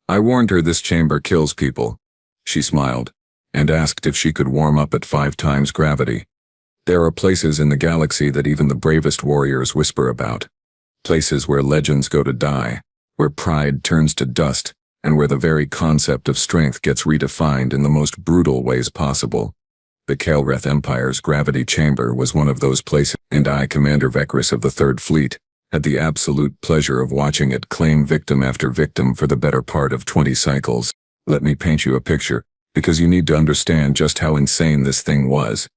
I warned her this chamber kills people. She smiled, and asked if she could warm up at 5 times gravity. There are places in the galaxy that even the bravest warriors whisper about. Places where legends go to die, where pride turns to dust, and where the very concept of strength gets redefined in the most brutal ways possible. The Kalreth Empire's gravity chamber was one of those places, and I, Commander Vekris of the 3rd Fleet, had the absolute pleasure of watching it claim victim after victim for the better part of 20 cycles. Let me paint you a picture, because you need to understand just how insane this thing was.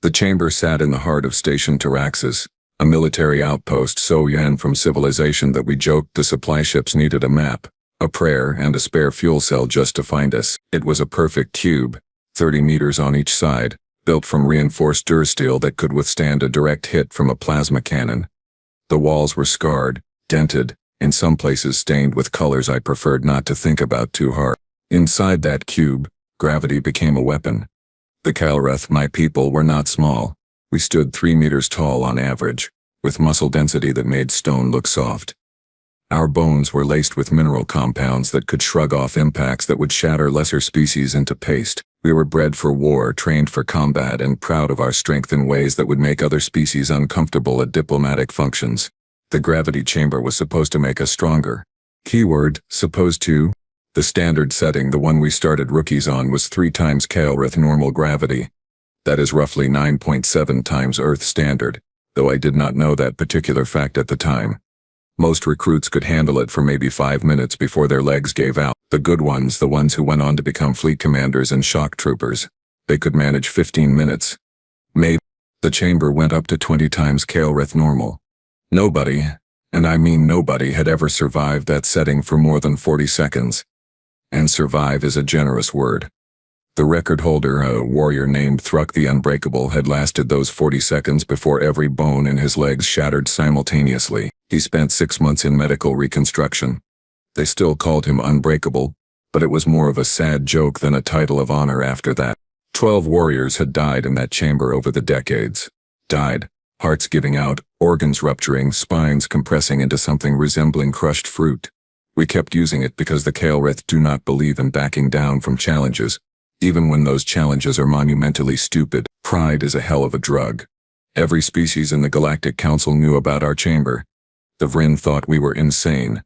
The chamber sat in the heart of Station Taraxis, a military outpost so yen from civilization that we joked the supply ships needed a map, a prayer, and a spare fuel cell just to find us. It was a perfect cube, 30 meters on each side, built from reinforced dursteel that could withstand a direct hit from a plasma cannon. The walls were scarred, dented, in some places stained with colors I preferred not to think about too hard. Inside that cube, gravity became a weapon. The Kalreth, my people, were not small. We stood 3 meters tall on average, with muscle density that made stone look soft. Our bones were laced with mineral compounds that could shrug off impacts that would shatter lesser species into paste. We were bred for war, trained for combat, and proud of our strength in ways that would make other species uncomfortable at diplomatic functions. The gravity chamber was supposed to make us stronger. Keyword, supposed to. The standard setting, the one we started rookies on, was 3 times Kalreth normal gravity. That is roughly 9.7 times Earth standard, though I did not know that particular fact at the time. Most recruits could handle it for maybe 5 minutes before their legs gave out. The good ones, the ones who went on to become fleet commanders and shock troopers, they could manage 15 minutes. Maybe. The chamber went up to 20 times Kalreth normal. Nobody, and I mean nobody, had ever survived that setting for more than 40 seconds. And survive is a generous word. The record holder, a warrior named Thruk the Unbreakable, had lasted those 40 seconds before every bone in his legs shattered simultaneously. He spent 6 months in medical reconstruction. They still called him Unbreakable, but it was more of a sad joke than a title of honor after that. 12 warriors had died in that chamber over the decades. Died, hearts giving out, organs rupturing, spines compressing into something resembling crushed fruit. We kept using it because the Kalreth do not believe in backing down from challenges, even when those challenges are monumentally stupid. Pride is a hell of a drug. Every species in the Galactic Council knew about our chamber. The Vryn thought we were insane.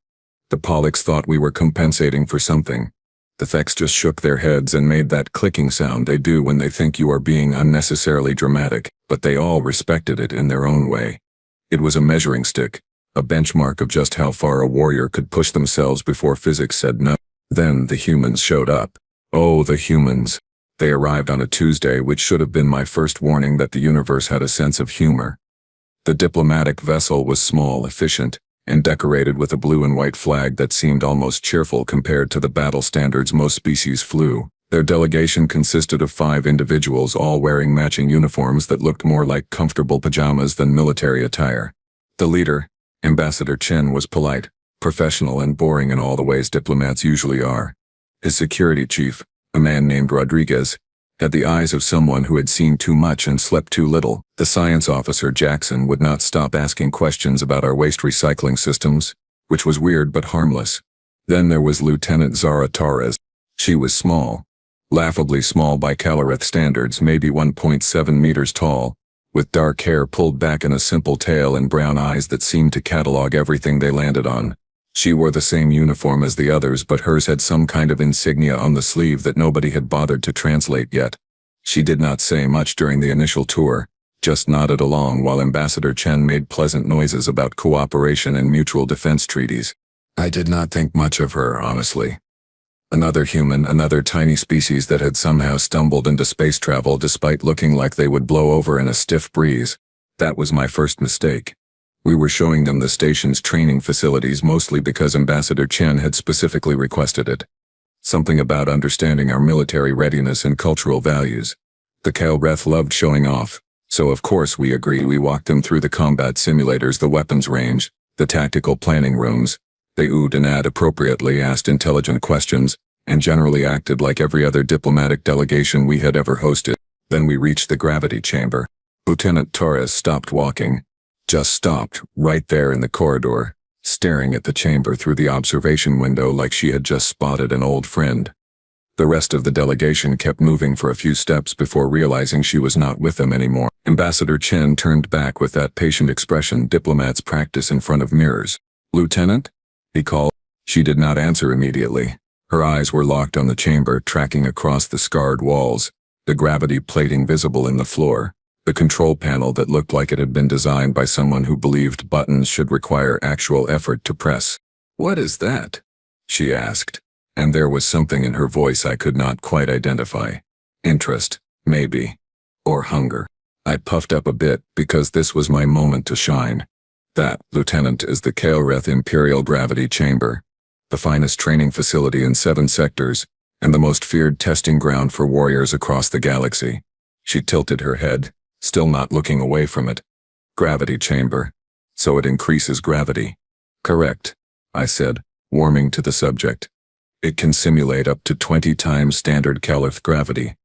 The Pollux thought we were compensating for something. The Thex just shook their heads and made that clicking sound they do when they think you are being unnecessarily dramatic, but they all respected it in their own way. It was a measuring stick, a benchmark of just how far a warrior could push themselves before physics said no. Then the humans showed up. Oh, the humans. They arrived on a Tuesday, which should have been my first warning that the universe had a sense of humor. The diplomatic vessel was small, efficient, and decorated with a blue and white flag that seemed almost cheerful compared to the battle standards most species flew. Their delegation consisted of 5 individuals, all wearing matching uniforms that looked more like comfortable pajamas than military attire. The leader, Ambassador Chen, was polite, professional, and boring in all the ways diplomats usually are. His security chief, a man named Rodriguez, had the eyes of someone who had seen too much and slept too little. The science officer, Jackson, would not stop asking questions about our waste recycling systems, which was weird but harmless. Then there was Lieutenant Zara Torres. She was small, laughably small by Kalreth standards, maybe 1.7 meters tall, with dark hair pulled back in a simple tail and brown eyes that seemed to catalog everything they landed on. She wore the same uniform as the others, but hers had some kind of insignia on the sleeve that nobody had bothered to translate yet. She did not say much during the initial tour, just nodded along while Ambassador Chen made pleasant noises about cooperation and mutual defense treaties. I did not think much of her, honestly. Another human, another tiny species that had somehow stumbled into space travel despite looking like they would blow over in a stiff breeze. That was my first mistake. We were showing them the station's training facilities mostly because Ambassador Chen had specifically requested it. Something about understanding our military readiness and cultural values. The Kalreth loved showing off, so of course we agreed. We walked them through the combat simulators, the weapons range, the tactical planning rooms. They oohed and ahed appropriately, asked intelligent questions, and generally acted like every other diplomatic delegation we had ever hosted. Then we reached the gravity chamber. Lieutenant Torres stopped walking. Just stopped, right there in the corridor, staring at the chamber through the observation window like she had just spotted an old friend. The rest of the delegation kept moving for a few steps before realizing she was not with them anymore. Ambassador Chen turned back with that patient expression diplomats practice in front of mirrors. "Lieutenant?" he called. She did not answer immediately. Her eyes were locked on the chamber, tracking across the scarred walls, the gravity plating visible in the floor, the control panel that looked like it had been designed by someone who believed buttons should require actual effort to press. "What is that?" she asked, and there was something in her voice I could not quite identify. Interest, maybe. Or hunger. I puffed up a bit because this was my moment to shine. "That, Lieutenant, is the Kael'reth Imperial Gravity Chamber, the finest training facility in 7 sectors, and the most feared testing ground for warriors across the galaxy." She tilted her head, still not looking away from it. "Gravity chamber. So it increases gravity." "Correct," I said, warming to the subject. "It can simulate up to 20 times standard Kael'reth gravity.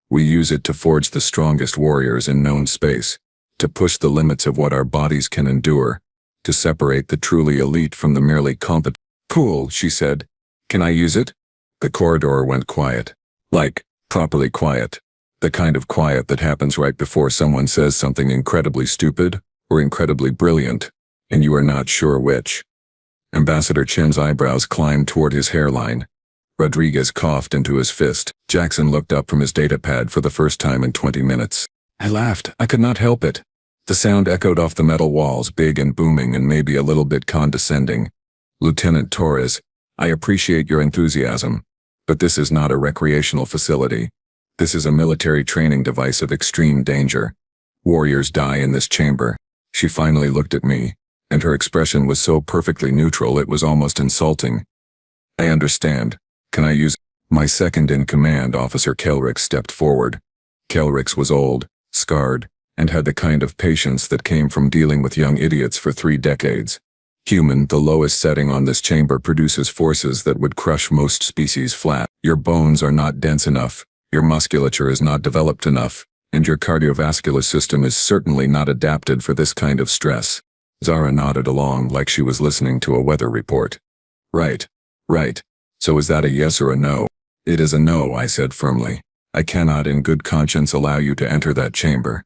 We use it to forge the strongest warriors in known space, to push the limits of what our bodies can endure, to separate the truly elite from the merely competent." "Cool," she said. "Can I use it?" The corridor went quiet. Like, properly quiet. The kind of quiet that happens right before someone says something incredibly stupid or incredibly brilliant, and you are not sure which. Ambassador Chen's eyebrows climbed toward his hairline. Rodriguez coughed into his fist. Jackson looked up from his datapad for the first time in 20 minutes. I laughed. I could not help it. The sound echoed off the metal walls, big and booming and maybe a little bit condescending. "Lieutenant Torres, I appreciate your enthusiasm, but this is not a recreational facility. This is a military training device of extreme danger. Warriors die in this chamber." She finally looked at me, and her expression was so perfectly neutral it was almost insulting. "I understand. Can I use—" My second-in-command, Officer Kelrix, stepped forward. Kelrix was old, scarred, and had the kind of patience that came from dealing with young idiots for 3 decades. "Human, the lowest setting on this chamber produces forces that would crush most species flat. Your bones are not dense enough. Your musculature is not developed enough, and your cardiovascular system is certainly not adapted for this kind of stress." Zara nodded along like she was listening to a weather report. Right. So is that a yes or a no?" "It is a no," I said firmly. "I cannot in good conscience allow you to enter that chamber.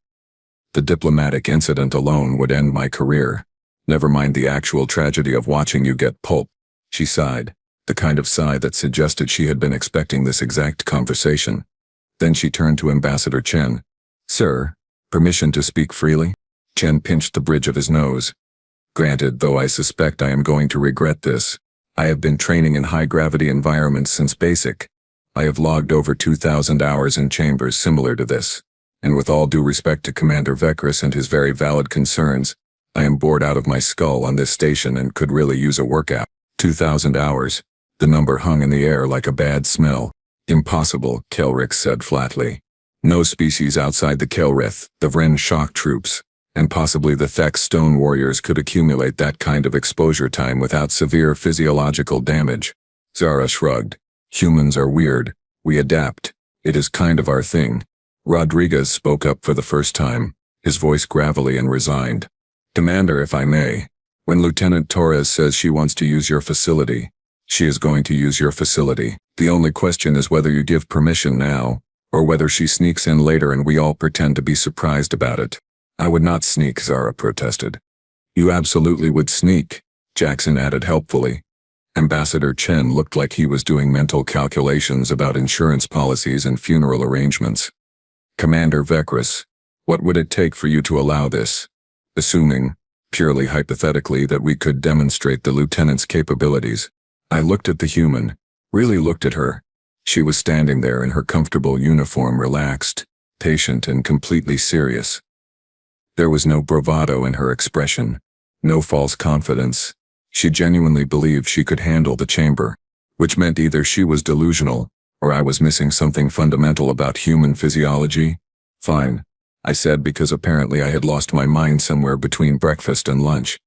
The diplomatic incident alone would end my career. Never mind the actual tragedy of watching you get pulped." She sighed, the kind of sigh that suggested she had been expecting this exact conversation. Then she turned to Ambassador Chen. "Sir, permission to speak freely?" Chen pinched the bridge of his nose. "Granted, though I suspect I am going to regret this. I have been training in high-gravity environments since basic. I have logged over 2,000 hours in chambers similar to this. And with all due respect to Commander Vekris and his very valid concerns, I am bored out of my skull on this station and could really use a workout." 2,000 hours. The number hung in the air like a bad smell. "Impossible," Kelrix said flatly. "No species outside the Kael'reth, the Vren shock troops, and possibly the Thek stone warriors could accumulate that kind of exposure time without severe physiological damage." Zara shrugged. "Humans are weird. We adapt. It is kind of our thing." Rodriguez spoke up for the first time, his voice gravelly and resigned. "Commander, if I may, when Lieutenant Torres says she wants to use your facility, she is going to use your facility. The only question is whether you give permission now, or whether she sneaks in later and we all pretend to be surprised about it." "I would not sneak," Zara protested. "You absolutely would sneak," Jackson added helpfully. Ambassador Chen looked like he was doing mental calculations about insurance policies and funeral arrangements. "Commander Vekris, what would it take for you to allow this? Assuming, purely hypothetically, that we could demonstrate the lieutenant's capabilities." I looked at the human, really looked at her. She was standing there in her comfortable uniform, relaxed, patient, and completely serious. There was no bravado in her expression, no false confidence. She genuinely believed she could handle the chamber, which meant either she was delusional, or I was missing something fundamental about human physiology. "Fine," I said, because apparently I had lost my mind somewhere between breakfast and lunch.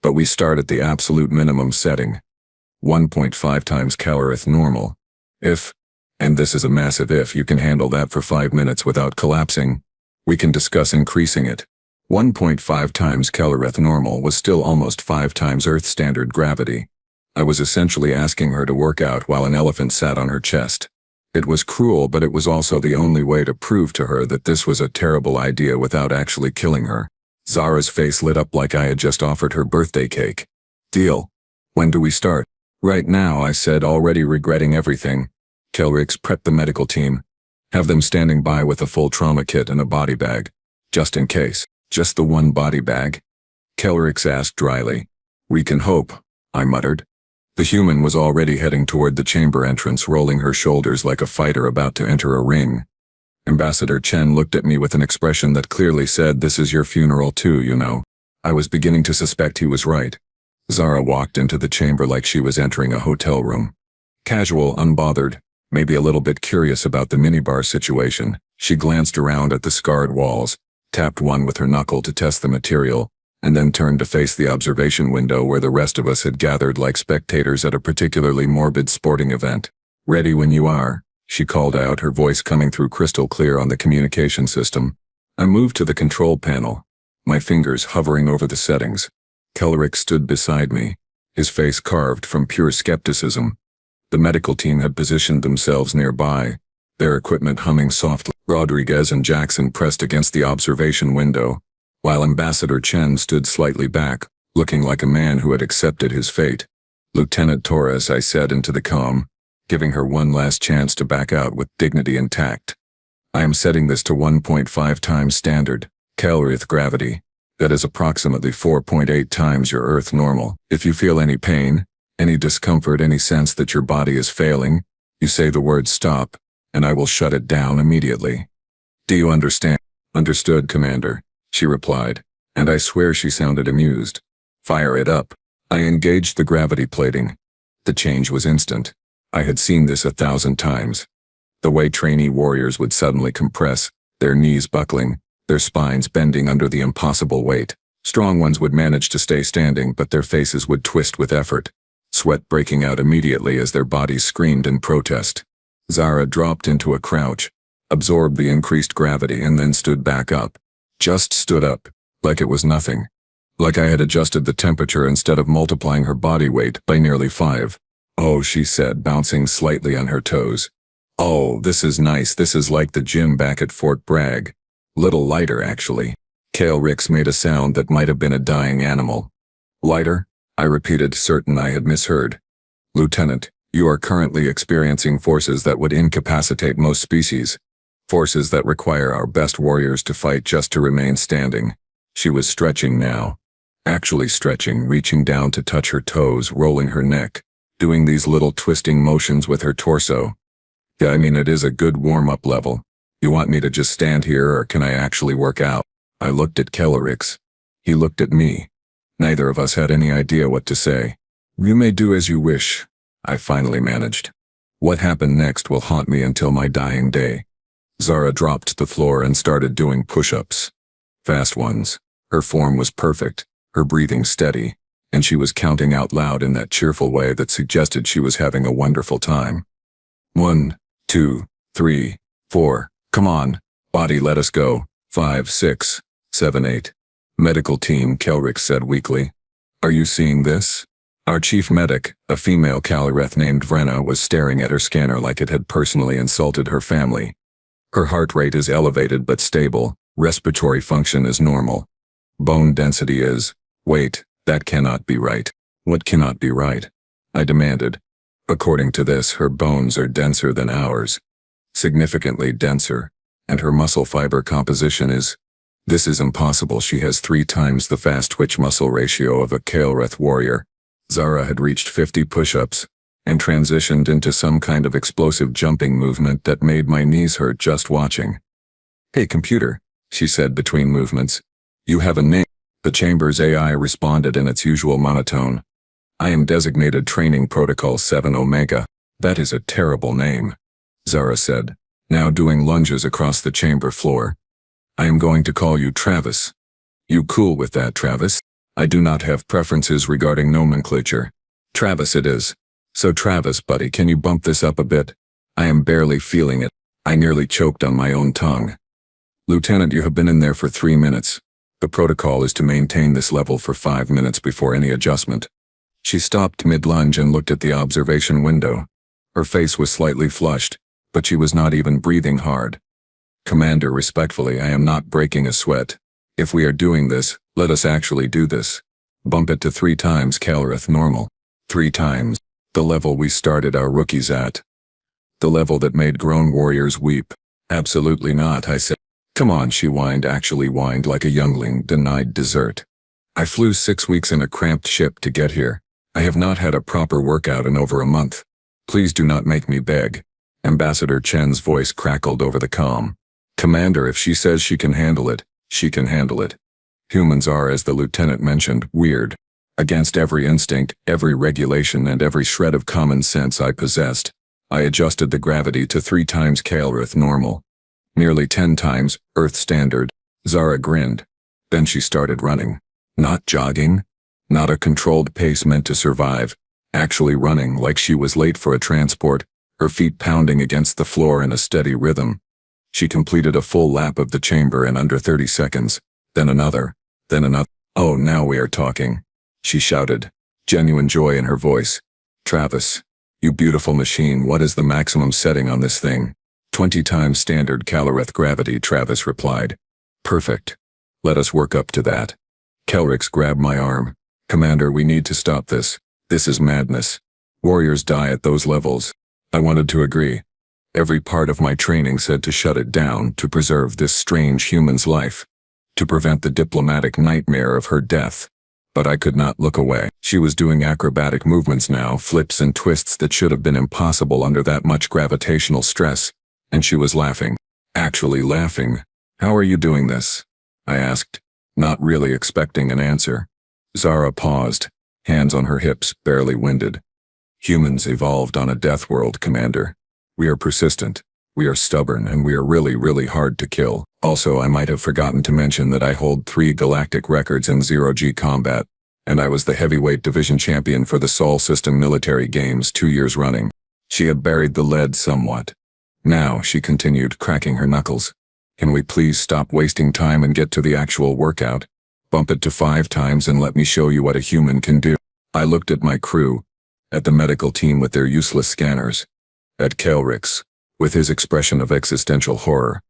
"But we start at the absolute minimum setting. 1.5 times Kael'reth normal. If, and this is a massive if, you can handle that for 5 minutes without collapsing, we can discuss increasing it. 1.5 times Kellereth normal was still almost 5 times Earth standard gravity. I was essentially asking her to work out while an elephant sat on her chest. It was cruel, but it was also the only way to prove to her that this was a terrible idea without actually killing her. Zara's face lit up like I had just offered her birthday cake. Deal. When do we start? Right now, I said, already regretting everything. Kelrix, prep the medical team. Have them standing by with a full trauma kit and a body bag. Just in case. Just the one body bag? Kelrix asked dryly. We can hope, I muttered. The human was already heading toward the chamber entrance, rolling her shoulders like a fighter about to enter a ring. Ambassador Chen looked at me with an expression that clearly said, this is your funeral too, you know. I was beginning to suspect he was right. Zara walked into the chamber like she was entering a hotel room. Casual, unbothered, maybe a little bit curious about the minibar situation, she glanced around at the scarred walls, tapped one with her knuckle to test the material, and then turned to face the observation window where the rest of us had gathered like spectators at a particularly morbid sporting event. Ready when you are, she called out, her voice coming through crystal clear on the communication system. I moved to the control panel, my fingers hovering over the settings. Kellerich stood beside me, his face carved from pure skepticism. The medical team had positioned themselves nearby, their equipment humming softly. Rodriguez and Jackson pressed against the observation window, while Ambassador Chen stood slightly back, looking like a man who had accepted his fate. Lieutenant Torres, I said into the comm, giving her one last chance to back out with dignity intact. I am setting this to 1.5 times standard, Kelrith gravity. That is approximately 4.8 times your Earth normal. If you feel any pain, any discomfort, any sense that your body is failing, you say the word stop, and I will shut it down immediately. Do you understand? Understood, Commander, she replied, and I swear she sounded amused. Fire it up. I engaged the gravity plating. The change was instant. I had seen this 1,000 times. The way trainee warriors would suddenly compress, their knees buckling, their spines bending under the impossible weight. Strong ones would manage to stay standing, but their faces would twist with effort, sweat breaking out immediately as their bodies screamed in protest. Zara dropped into a crouch, absorbed the increased gravity, and then stood back up. Just stood up, like it was nothing. Like I had adjusted the temperature instead of multiplying her body weight by nearly 5. Oh, she said, bouncing slightly on her toes. Oh, this is nice. This is like the gym back at Fort Bragg. Little lighter, actually. Kale Ricks made a sound that might have been a dying animal. Lighter? I repeated, certain I had misheard. Lieutenant, you are currently experiencing forces that would incapacitate most species. Forces that require our best warriors to fight just to remain standing. She was stretching now. Actually stretching, reaching down to touch her toes, rolling her neck, doing these little twisting motions with her torso. Yeah, I mean, it is a good warm-up level. You want me to just stand here, or can I actually work out? I looked at Kellerix. He looked at me. Neither of us had any idea what to say. You may do as you wish, I finally managed. What happened next will haunt me until my dying day. Zara dropped to the floor and started doing push-ups. Fast ones. Her form was perfect, her breathing steady, and she was counting out loud in that cheerful way that suggested she was having a wonderful time. 1, 2, 3, 4. Come on, body, let us go. 5, 6, 7, 8. Medical team, Kelrick said weakly. Are you seeing this? Our chief medic, a female Caloreth named Vrenna, was staring at her scanner like it had personally insulted her family. Her heart rate is elevated but stable, respiratory function is normal. Bone density is, wait, that cannot be right. What cannot be right? I demanded. According to this, her bones are denser than ours. Significantly denser, and her muscle fiber composition is... This is impossible. She has 3 times the fast twitch muscle ratio of a Kael'reth warrior. Zara had reached 50 push-ups, and transitioned into some kind of explosive jumping movement that made my knees hurt just watching. Hey computer, she said between movements. You have a name. The chamber's AI responded in its usual monotone. I am designated Training Protocol 7 Omega. That is a terrible name, Zara said, now doing lunges across the chamber floor. I am going to call you Travis. You cool with that, Travis? I do not have preferences regarding nomenclature. Travis it is. So Travis, buddy, can you bump this up a bit? I am barely feeling it. I nearly choked on my own tongue. Lieutenant, you have been in there for 3 minutes. The protocol is to maintain this level for 5 minutes before any adjustment. She stopped mid-lunge and looked at the observation window. Her face was slightly flushed, but she was not even breathing hard. Commander, respectfully, I am not breaking a sweat. If we are doing this, let us actually do this. Bump it to 3 times Calrith normal. 3 times. The level we started our rookies at. The level that made grown warriors weep. Absolutely not, I said. Come on, she whined, actually whined like a youngling denied dessert. I flew 6 weeks in a cramped ship to get here. I have not had a proper workout in over a month. Please do not make me beg. Ambassador Chen's voice crackled over the comm. Commander, if she says she can handle it, she can handle it. Humans are, as the lieutenant mentioned, weird. Against every instinct, every regulation, and every shred of common sense I possessed, I adjusted the gravity to 3 times Calrith normal. Nearly 10 times, Earth standard. Zara grinned. Then she started running. Not jogging. Not a controlled pace meant to survive. Actually running like she was late for a transport, her feet pounding against the floor in a steady rhythm. She completed a full lap of the chamber in under 30 seconds. Then another. Then another. Oh, now we are talking. She shouted, genuine joy in her voice. Travis, you beautiful machine, what is the maximum setting on this thing? 20 times standard Calrith gravity, Travis replied. Perfect. Let us work up to that. Kelrix grabbed my arm. Commander, we need to stop this. This is madness. Warriors die at those levels. I wanted to agree. Every part of my training said to shut it down, to preserve this strange human's life. To prevent the diplomatic nightmare of her death. But I could not look away. She was doing acrobatic movements now, flips and twists that should have been impossible under that much gravitational stress. And she was laughing. Actually laughing. How are you doing this? I asked, not really expecting an answer. Zara paused, hands on her hips, barely winded. Humans evolved on a death world, Commander. We are persistent, we are stubborn, and we are really, really hard to kill. Also, I might have forgotten to mention that I hold 3 galactic records in zero-G combat, and I was the heavyweight division champion for the Sol System military games 2 years running. She had buried the lead somewhat. Now, she continued, cracking her knuckles. Can we please stop wasting time and get to the actual workout? Bump it to 5 times and let me show you what a human can do. I looked at my crew, at the medical team with their useless scanners, at Kelrix, with his expression of existential horror.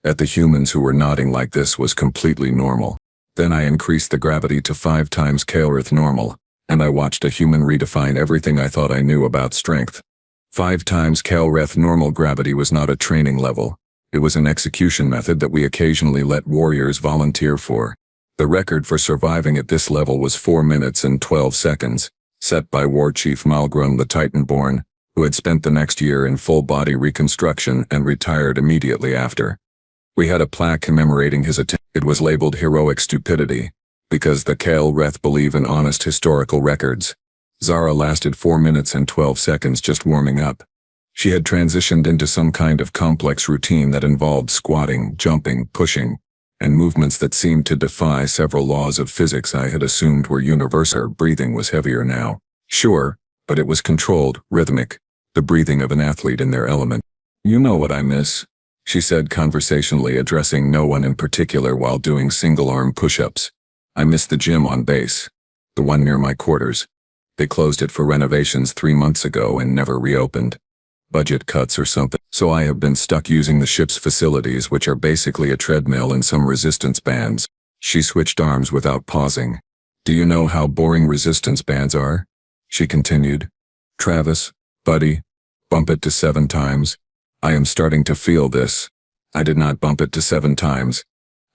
At the humans who were nodding like this was completely normal. Then I increased the gravity to 5 times Calrith normal, and I watched a human redefine everything I thought I knew about strength. 5 times Calrith normal gravity was not a training level. It was an execution method that we occasionally let warriors volunteer for. The record for surviving at this level was 4 minutes and 12 seconds, set by War Chief Malgrum the Titanborn, who had spent the next year in full-body reconstruction and retired immediately after. We had a plaque commemorating his attempt. It was labeled Heroic Stupidity, because the Calrith believe in honest historical records. Zara lasted 4 minutes and 12 seconds just warming up. She had transitioned into some kind of complex routine that involved squatting, jumping, pushing, and movements that seemed to defy several laws of physics I had assumed were universal. Her breathing was heavier now. Sure, but it was controlled, rhythmic, the breathing of an athlete in their element. You know what I miss, she said conversationally, addressing no one in particular while doing single-arm push-ups. I miss the gym on base, the one near my quarters. They closed it for renovations 3 months ago and never reopened. Budget cuts or something. So I have been stuck using the ship's facilities, which are basically a treadmill and some resistance bands. She switched arms without pausing. Do you know how boring resistance bands are? She continued. Travis, buddy, bump it to 7 times. I am starting to feel this. I did not bump it to 7 times.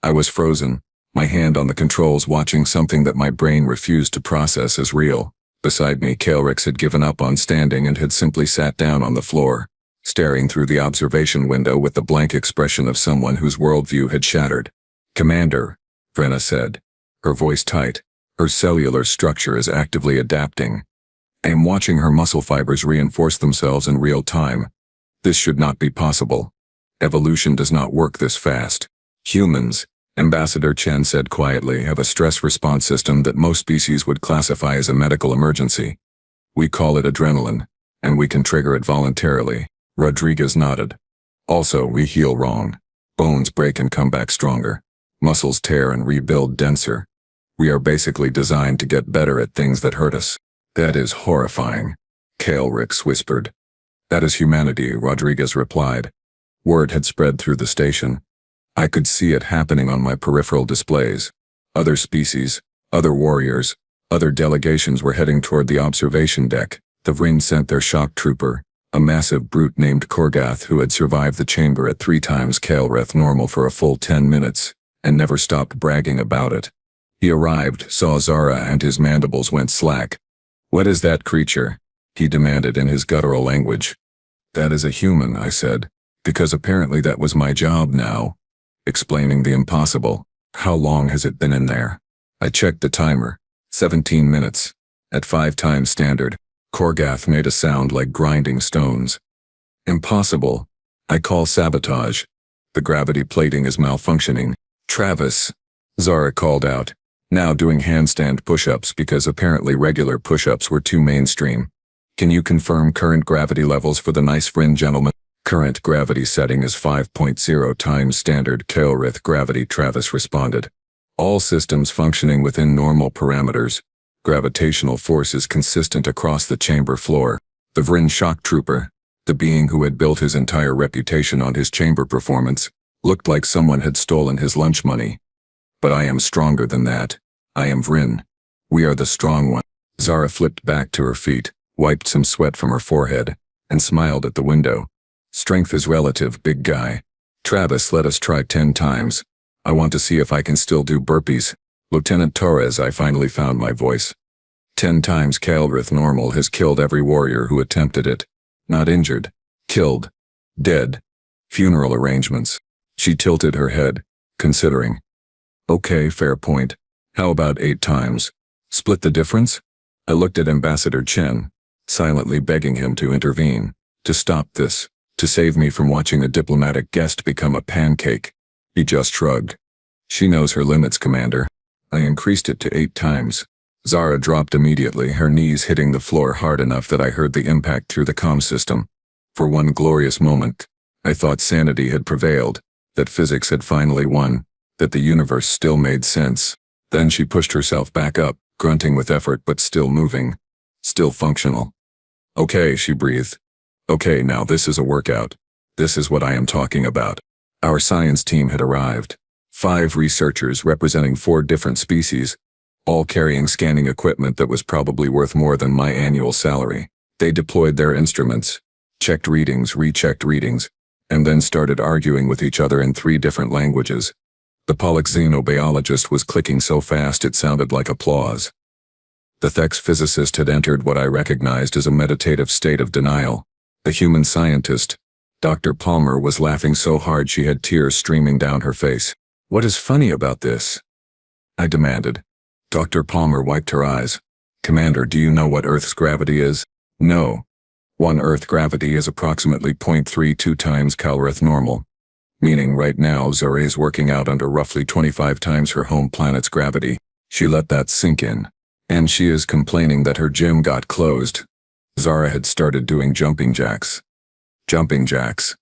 I was frozen, my hand on the controls, watching something that my brain refused to process as real. Beside me, Calrix had given up on standing and had simply sat down on the floor, staring through the observation window with the blank expression of someone whose worldview had shattered. Commander, Brenna said, her voice tight. Her cellular structure is actively adapting. I am watching her muscle fibers reinforce themselves in real time. This should not be possible. Evolution does not work this fast. Humans, Ambassador Chen said quietly, have a stress response system that most species would classify as a medical emergency. We call it adrenaline, and we can trigger it voluntarily. Rodriguez nodded. Also, we heal wrong. Bones break and come back stronger. Muscles tear and rebuild denser. We are basically designed to get better at things that hurt us. That is horrifying, Kaelrix whispered. That is humanity, Rodriguez replied. Word had spread through the station. I could see it happening on my peripheral displays. Other species, other warriors, other delegations were heading toward the observation deck. The Vryn sent their shock trooper, a massive brute named Korgath who had survived the chamber at 3 times Kaelrith normal for a full 10 minutes, and never stopped bragging about it. He arrived, saw Zara, and his mandibles went slack. What is that creature? He demanded in his guttural language. That is a human, I said, because apparently that was my job now. Explaining the impossible. How long has it been in there? I checked the timer. 17 minutes. At 5 times standard. Korgath made a sound like grinding stones. Impossible. I call sabotage. The gravity plating is malfunctioning. Travis, Zara called out, now doing handstand push-ups because apparently regular push-ups were too mainstream. Can you confirm current gravity levels for the nice Vryn gentleman? Current gravity setting is 5.0 times standard Kaelrith gravity, Travis responded. All systems functioning within normal parameters. Gravitational force is consistent across the chamber floor. The Vryn shock trooper, the being who had built his entire reputation on his chamber performance, looked like someone had stolen his lunch money. But I am stronger than that. I am Vryn. We are the strong one. Zara flipped back to her feet, wiped some sweat from her forehead, and smiled at the window. Strength is relative, big guy. Travis, let us try 10 times. I want to see if I can still do burpees. Lieutenant Torres, I finally found my voice. 10 times Kaelrith normal has killed every warrior who attempted it. Not injured. Killed. Dead. Funeral arrangements. She tilted her head, considering. Okay, fair point. How about 8 times? Split the difference? I looked at Ambassador Chen, silently begging him to intervene, to stop this, to save me from watching a diplomatic guest become a pancake. He just shrugged. She knows her limits, Commander. I increased it to 8 times. Zara dropped immediately, her knees hitting the floor hard enough that I heard the impact through the comm system. For one glorious moment, I thought sanity had prevailed, that physics had finally won, that the universe still made sense. Then she pushed herself back up, grunting with effort but still moving. Still functional. Okay, she breathed. Okay, now this is a workout. This is what I am talking about. Our science team had arrived. 5 researchers representing 4 different species, all carrying scanning equipment that was probably worth more than my annual salary. They deployed their instruments, checked readings, rechecked readings, and then started arguing with each other in 3 different languages. The polyxenobiologist was clicking so fast it sounded like applause. The Thex physicist had entered what I recognized as a meditative state of denial. The human scientist, Dr. Palmer, was laughing so hard she had tears streaming down her face. What is funny about this? I demanded. Dr. Palmer wiped her eyes. Commander, do you know what Earth's gravity is? No. 1 Earth gravity is approximately 0.32 times Kaelrith normal. Meaning right now Zara is working out under roughly 25 times her home planet's gravity. She let that sink in. And she is complaining that her gym got closed. Zara had started doing jumping jacks. Jumping jacks.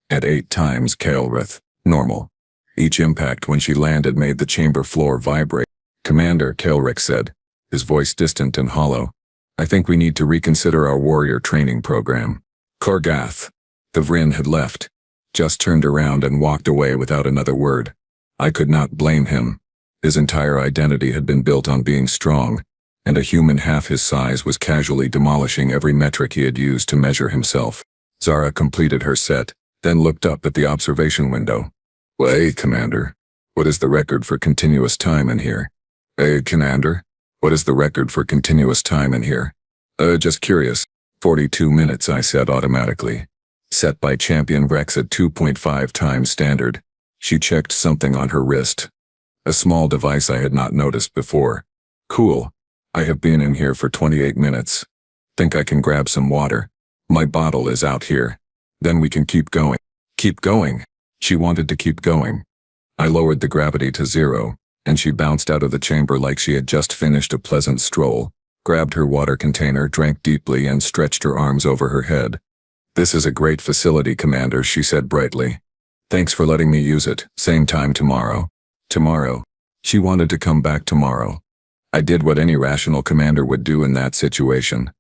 At 8 times Kaelrith normal. Each impact when she landed made the chamber floor vibrate. Commander, Kaelrith said, his voice distant and hollow. I think we need to reconsider our warrior training program. Korgath. The Vryn had left. Just turned around and walked away without another word. I could not blame him. His entire identity had been built on being strong, and a human half his size was casually demolishing every metric he had used to measure himself. Zara completed her set, then looked up at the observation window. Hey, Commander. What is the record for continuous time in here? Hey, Commander. What is the record for continuous time in here? Just curious. 42 minutes, I said automatically. Set by Champion Rex at 2.5 times standard. She checked something on her wrist. A small device I had not noticed before. Cool. I have been in here for 28 minutes. Think I can grab some water. My bottle is out here. Then we can keep going. Keep going. She wanted to keep going. I lowered the gravity to 0, and she bounced out of the chamber like she had just finished a pleasant stroll, grabbed her water container, drank deeply, and stretched her arms over her head. This is a great facility, Commander, she said brightly. Thanks for letting me use it. Same time tomorrow. Tomorrow. She wanted to come back tomorrow. I did what any rational commander would do in that situation.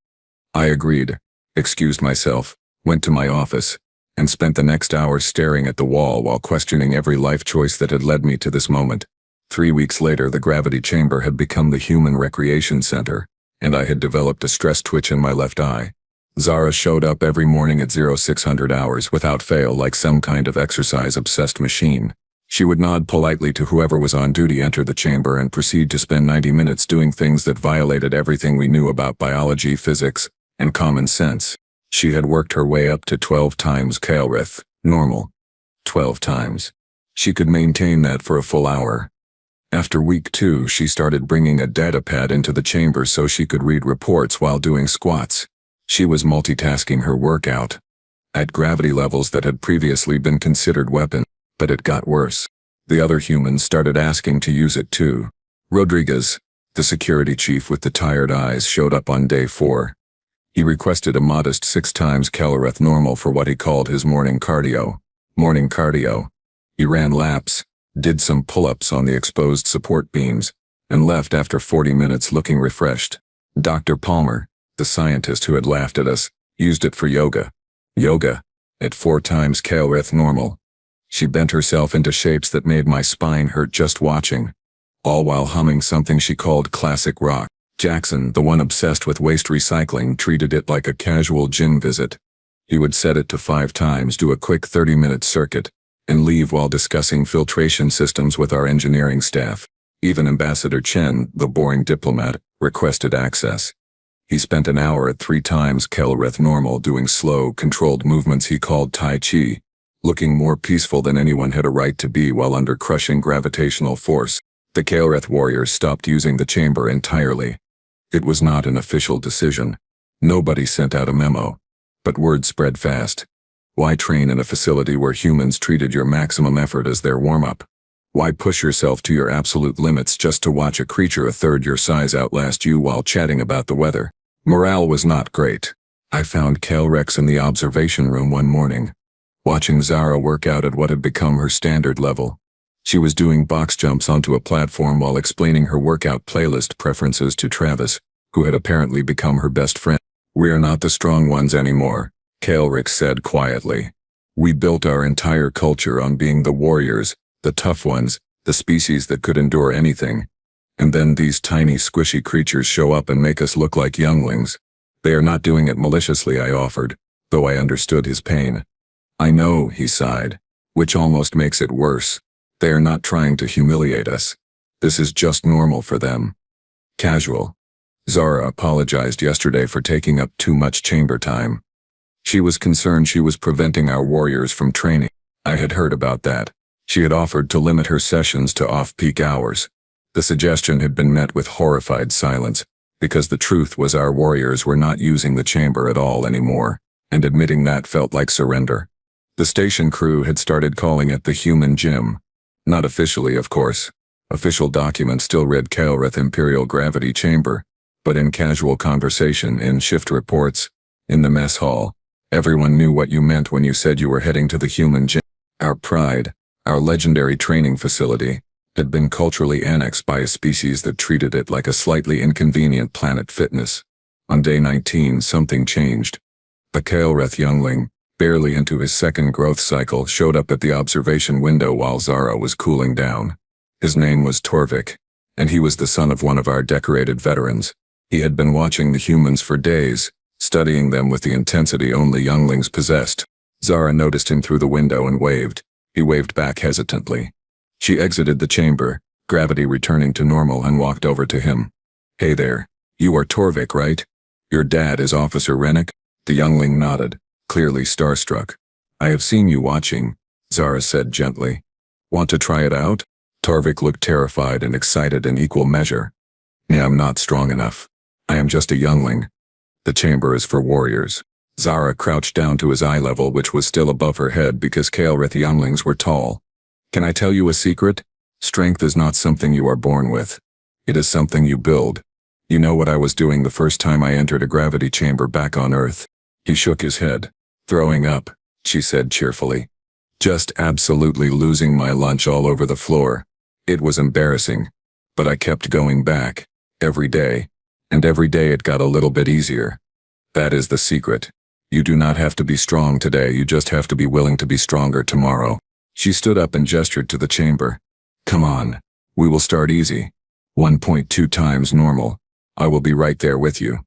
I agreed, excused myself, went to my office, and spent the next hour staring at the wall while questioning every life choice that had led me to this moment. 3 weeks later, the gravity chamber had become the human recreation center, and I had developed a stress twitch in my left eye. Zara showed up every morning at 0600 hours without fail like some kind of exercise-obsessed machine. She would nod politely to whoever was on duty, enter the chamber, and proceed to spend 90 minutes doing things that violated everything we knew about biology, physics, and common sense. She had worked her way up to 12 times Calrith, normal. 12 times. She could maintain that for a full hour. After week 2, she started bringing a datapad into the chamber so she could read reports while doing squats. She was multitasking her workout at gravity levels that had previously been considered weapons. But it got worse. The other humans started asking to use it too. Rodriguez, the security chief with the tired eyes, showed up on day 4. He requested a modest 6 times Calrith normal for what he called his morning cardio. Morning cardio. He ran laps, did some pull-ups on the exposed support beams, and left after 40 minutes looking refreshed. Dr. Palmer, the scientist who had laughed at us, used it for yoga. Yoga, at 4 times Calrith normal. She bent herself into shapes that made my spine hurt just watching, all while humming something she called classic rock. Jackson, the one obsessed with waste recycling, treated it like a casual gym visit. He would set it to 5 times, do a quick 30-minute circuit, and leave while discussing filtration systems with our engineering staff. Even Ambassador Chen, the boring diplomat, requested access. He spent an hour at 3 times Calrith normal doing slow, controlled movements he called Tai Chi, looking more peaceful than anyone had a right to be while under crushing gravitational force. The Calrith warriors stopped using the chamber entirely. It was not an official decision. Nobody sent out a memo. But word spread fast. Why train in a facility where humans treated your maximum effort as their warm-up? Why push yourself to your absolute limits just to watch a creature a third your size outlast you while chatting about the weather? Morale was not great. I found Calrex in the observation room one morning, watching Zara work out at what had become her standard level. She was doing box jumps onto a platform while explaining her workout playlist preferences to Travis, who had apparently become her best friend. "We're not the strong ones anymore," Calric said quietly. "We built our entire culture on being the warriors, the tough ones, the species that could endure anything. And then these tiny squishy creatures show up and make us look like younglings. They are not doing it maliciously," I offered, though I understood his pain. "I know," he sighed, "which almost makes it worse. They are not trying to humiliate us. This is just normal for them. Casual." Zara apologized yesterday for taking up too much chamber time. She was concerned she was preventing our warriors from training. I had heard about that. She had offered to limit her sessions to off-peak hours. The suggestion had been met with horrified silence, because the truth was our warriors were not using the chamber at all anymore, and admitting that felt like surrender. The station crew had started calling it the human gym. Not officially, of course. Official documents still read Calrith Imperial Gravity Chamber, but in casual conversation, in shift reports, in the mess hall, everyone knew what you meant when you said you were heading to the human gym. Our pride, our legendary training facility, had been culturally annexed by a species that treated it like a slightly inconvenient Planet Fitness. On day 19, something changed. The Calrith youngling, barely into his second growth cycle, showed up at the observation window while Zara was cooling down. His name was Torvik, and he was the son of one of our decorated veterans. He had been watching the humans for days, studying them with the intensity only younglings possessed. Zara noticed him through the window and waved. He waved back hesitantly. She exited the chamber, gravity returning to normal, and walked over to him. "Hey there. You are Torvik, right? Your dad is Officer Rennick?" The youngling nodded, clearly starstruck. "I have seen you watching," Zara said gently. "Want to try it out?" Torvik looked terrified and excited in equal measure. "Yeah, I'm not strong enough. I am just a youngling. The chamber is for warriors." Zara crouched down to his eye level, which was still above her head because Calrith younglings were tall. "Can I tell you a secret? Strength is not something you are born with. It is something you build. You know what I was doing the first time I entered a gravity chamber back on Earth?" He shook his head. "Throwing up," she said cheerfully. "Just absolutely losing my lunch all over the floor. It was embarrassing. But I kept going back, every day. And every day it got a little bit easier. That is the secret. You do not have to be strong today, you just have to be willing to be stronger tomorrow. She stood up and gestured to the chamber. Come on. We will start easy. 1.2 times normal. I will be right there with you.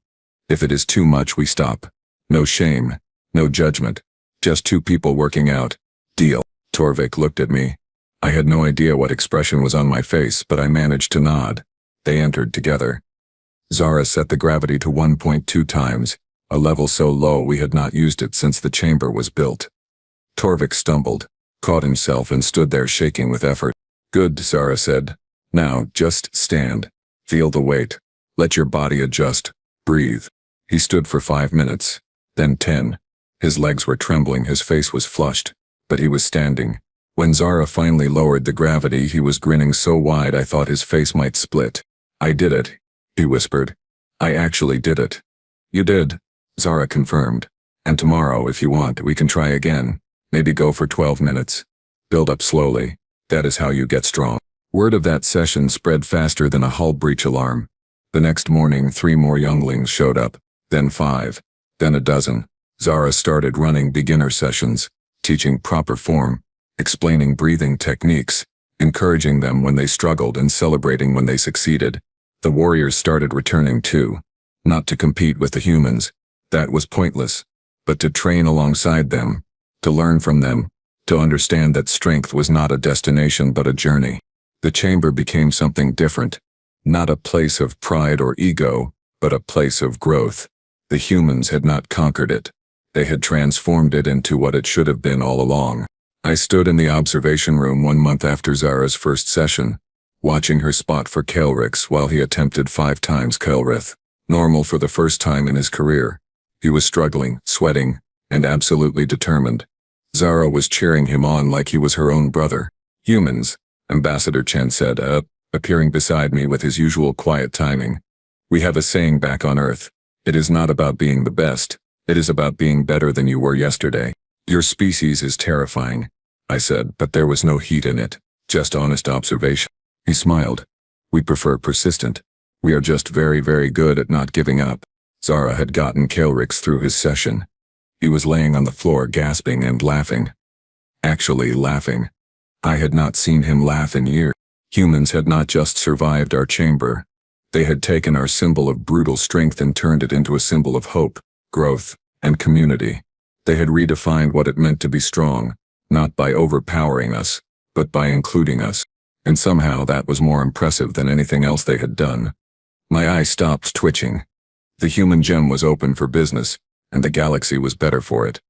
If it is too much, we stop. No shame. No judgment. Just two people working out. Deal. Torvik looked at me. I had no idea what expression was on my face, but I managed to nod. They entered together. Zara set the gravity to 1.2 times, a level so low we had not used it since the chamber was built. Torvik stumbled, caught himself and stood there shaking with effort. Good, Zara said. Now, just stand. Feel the weight. Let your body adjust. Breathe. He stood for 5 minutes, then 10. His legs were trembling, his face was flushed, but he was standing. When Zara finally lowered the gravity, he was grinning so wide I thought his face might split. I did it, he whispered. I actually did it. You did, Zara confirmed. And tomorrow, if you want, we can try again. Maybe go for 12 minutes. Build up slowly. That is how you get strong. Word of that session spread faster than a hull breach alarm. The next morning, 3 more younglings showed up, then 5, then a dozen. Zara started running beginner sessions, teaching proper form, explaining breathing techniques, encouraging them when they struggled and celebrating when they succeeded. The warriors started returning too, not to compete with the humans. That was pointless, but to train alongside them, to learn from them, to understand that strength was not a destination but a journey. The chamber became something different, not a place of pride or ego, but a place of growth. The humans had not conquered it. They had transformed it into what it should have been all along. I stood in the observation room 1 month after Zara's first session, watching her spot for Kelrix while he attempted 5 times Kelrith. Normal for the first time in his career. He was struggling, sweating, and absolutely determined. Zara was cheering him on like he was her own brother. Humans, Ambassador Chen said, appearing beside me with his usual quiet timing. We have a saying back on Earth. It is not about being the best. It is about being better than you were yesterday. Your species is terrifying, I said, but there was no heat in it, just honest observation. He smiled. We prefer persistent. We are just very, very good at not giving up. Zara had gotten Kelrix through his session. He was laying on the floor gasping and laughing. Actually laughing. I had not seen him laugh in years. Humans had not just survived our chamber. They had taken our symbol of brutal strength and turned it into a symbol of hope, growth, and community. They had redefined what it meant to be strong, not by overpowering us, but by including us. And somehow that was more impressive than anything else they had done. My eye stopped twitching. The human gem was open for business, and the galaxy was better for it.